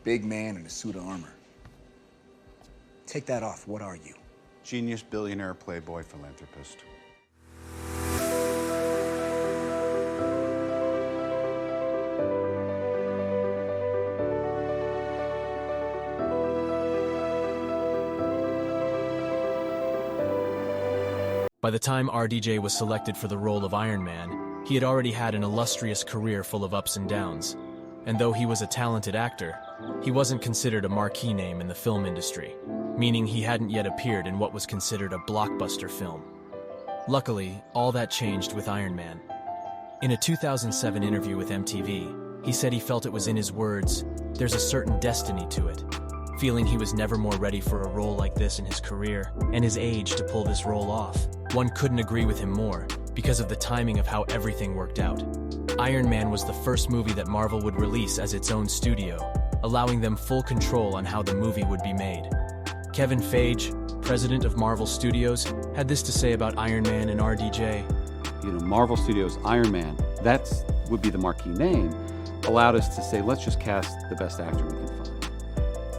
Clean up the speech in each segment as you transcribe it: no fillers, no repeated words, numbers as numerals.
Big man in a suit of armor. Take that off, what are you? Genius, billionaire, playboy, philanthropist. By the time RDJ was selected for the role of Iron Man, he had already had an illustrious career full of ups and downs. And though he was a talented actor, he wasn't considered a marquee name in the film industry, meaning he hadn't yet appeared in what was considered a blockbuster film. Luckily, all that changed with Iron Man. In a 2007 interview with MTV, he said he felt it was in his words, "There's a certain destiny to it," feeling he was never more ready for a role like this in his career and his age to pull this role off. One couldn't agree with him more, because of the timing of how everything worked out. Iron Man was the first movie that Marvel would release as its own studio, allowing them full control on how the movie would be made. Kevin Feige, president of Marvel Studios, had this to say about Iron Man and RDJ. Marvel Studios' Iron Man, would be the marquee name, allowed us to say, let's just cast the best actor we can find.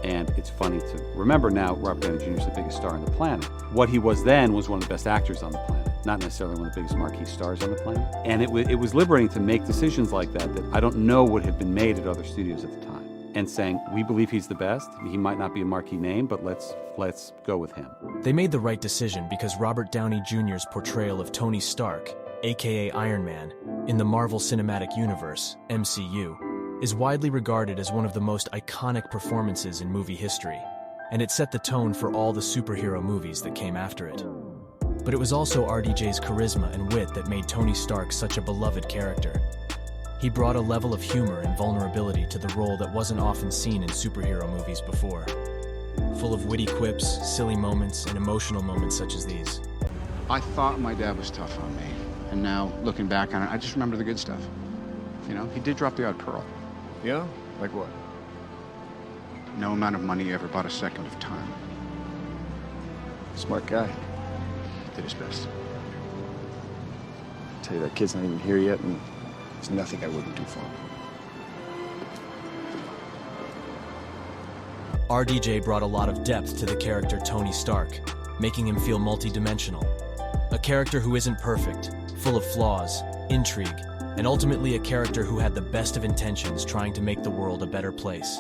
And it's funny to remember now, Robert Downey Jr. is the biggest star on the planet. What he was then was one of the best actors on the planet, not necessarily one of the biggest marquee stars on the planet. And it was liberating to make decisions like that I don't know would have been made at other studios at the time. And saying, we believe he's the best, he might not be a marquee name, but let's go with him. They made the right decision because Robert Downey Jr.'s portrayal of Tony Stark, aka Iron Man, in the Marvel Cinematic Universe, MCU, is widely regarded as one of the most iconic performances in movie history, and it set the tone for all the superhero movies that came after it. But it was also RDJ's charisma and wit that made Tony Stark such a beloved character. He brought a level of humor and vulnerability to the role that wasn't often seen in superhero movies before. Full of witty quips, silly moments, and emotional moments such as these. I thought my dad was tough on me, and now, looking back on it, I just remember the good stuff. He did drop the odd pearl. Yeah? Like what? No amount of money ever bought a second of time. Smart guy. Did his best. I tell you, that kid's not even here yet, and there's nothing I wouldn't do for him. RDJ brought a lot of depth to the character Tony Stark, making him feel multi-dimensional. A character who isn't perfect, full of flaws, intrigue, and ultimately a character who had the best of intentions trying to make the world a better place.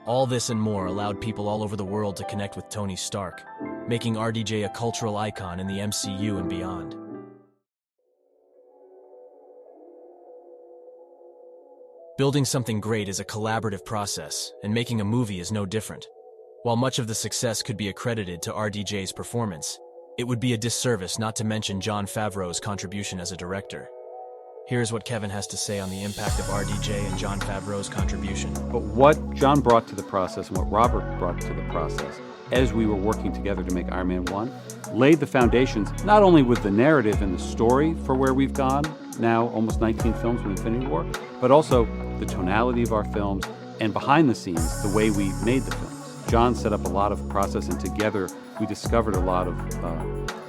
All this and more allowed people all over the world to connect with Tony Stark, making RDJ a cultural icon in the MCU and beyond. Building something great is a collaborative process, and making a movie is no different. While much of the success could be accredited to RDJ's performance, it would be a disservice not to mention Jon Favreau's contribution as a director. Here's what Kevin has to say on the impact of RDJ and Jon Favreau's contribution. But what Jon brought to the process and what Robert brought to the process as we were working together to make Iron Man 1 laid the foundations, not only with the narrative and the story for where we've gone, now almost 19 films with Infinity War, but also the tonality of our films and behind the scenes, the way we made the films. Jon set up a lot of process, and together we discovered a lot of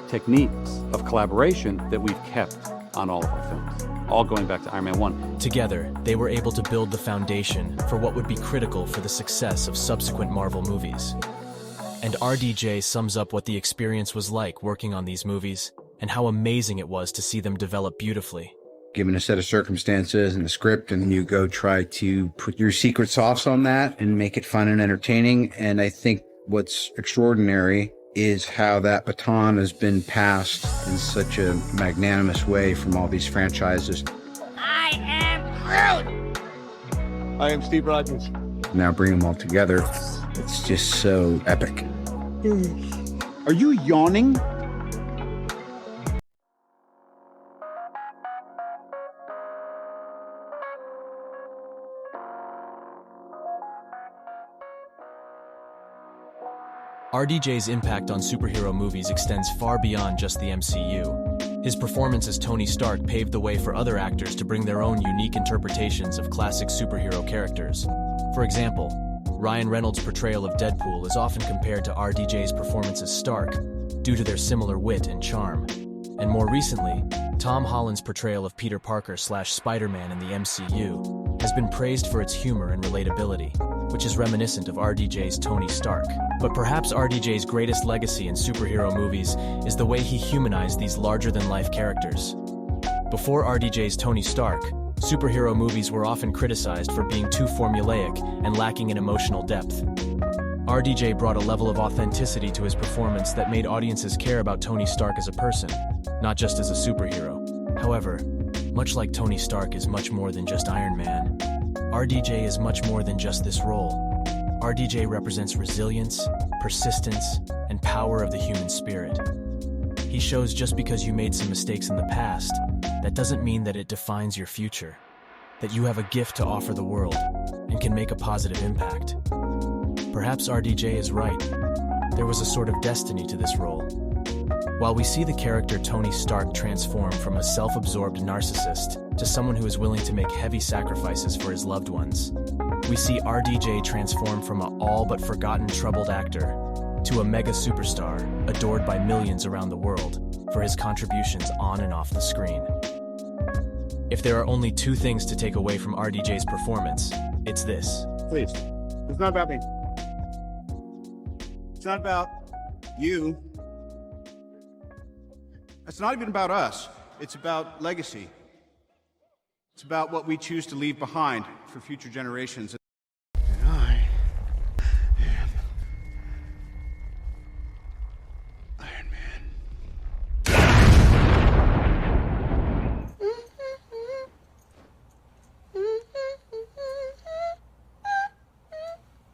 techniques of collaboration that we've kept on all of our films, all going back to Iron Man 1. Together, they were able to build the foundation for what would be critical for the success of subsequent Marvel movies. And RDJ sums up what the experience was like working on these movies and how amazing it was to see them develop beautifully. Given a set of circumstances and a script, and you go try to put your secret sauce on that and make it fun and entertaining. And I think what's extraordinary is how that baton has been passed in such a magnanimous way from all these franchises. I am Groot! I am Steve Rogers. Now bring them all together. It's just so epic. Are you yawning? RDJ's impact on superhero movies extends far beyond just the MCU. His performance as Tony Stark paved the way for other actors to bring their own unique interpretations of classic superhero characters. For example, Ryan Reynolds' portrayal of Deadpool is often compared to RDJ's performance as Stark, due to their similar wit and charm. And more recently, Tom Holland's portrayal of Peter Parker / Spider-Man in the MCU has been praised for its humor and relatability, which is reminiscent of RDJ's Tony Stark. But perhaps RDJ's greatest legacy in superhero movies is the way he humanized these larger-than-life characters. Before RDJ's Tony Stark, superhero movies were often criticized for being too formulaic and lacking in emotional depth. RDJ brought a level of authenticity to his performance that made audiences care about Tony Stark as a person, not just as a superhero. However, much like Tony Stark is much more than just Iron Man, RDJ is much more than just this role. RDJ represents resilience, persistence, and power of the human spirit. He shows just because you made some mistakes in the past, that doesn't mean that it defines your future, that you have a gift to offer the world and can make a positive impact. Perhaps RDJ is right. There was a sort of destiny to this role. While we see the character Tony Stark transform from a self-absorbed narcissist to someone who is willing to make heavy sacrifices for his loved ones, we see RDJ transform from an all-but-forgotten troubled actor to a mega superstar adored by millions around the world for his contributions on and off the screen. If there are only two things to take away from RDJ's performance, it's this. Please. It's not about me. It's not about you. It's not even about us. It's about legacy. It's about what we choose to leave behind for future generations. And I am Iron Man.